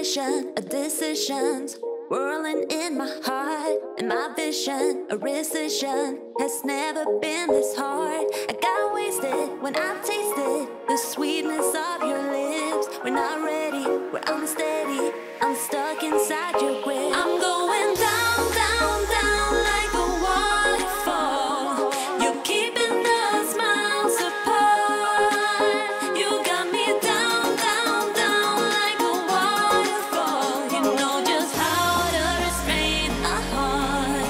collision of decisions whirling in my heart, and my vision, a rescission, has never been this hard. I got wasted when I tasted the sweetness of your lips. We're not ready, we're unsteady, I'm stuck inside your grip. I'm going down, down, down like a waterfall. You're keeping us miles apart. You got me down, down, down like a waterfall. You know just how to restrain a heart.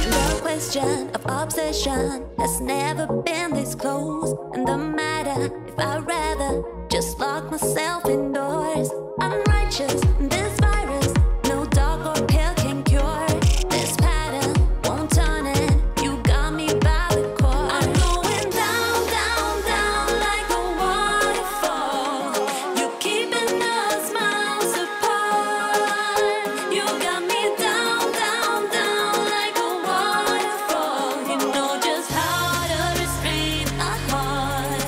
The question of obsession has never been this close. And the matter if I'd rather just lock myself indoors. I'm righteous, this virus, no dog or pill can cure. This pattern won't turn it, you got me by the core. I'm going down, down, down like a waterfall. You're keeping us miles apart. You got me down, down, down like a waterfall. You know just how to restrain a heart.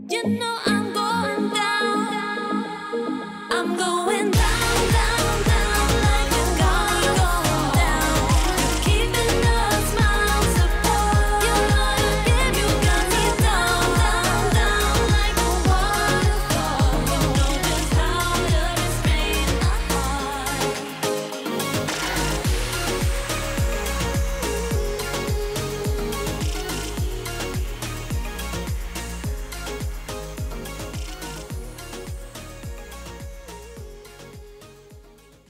You know I'm going down. I'm going down.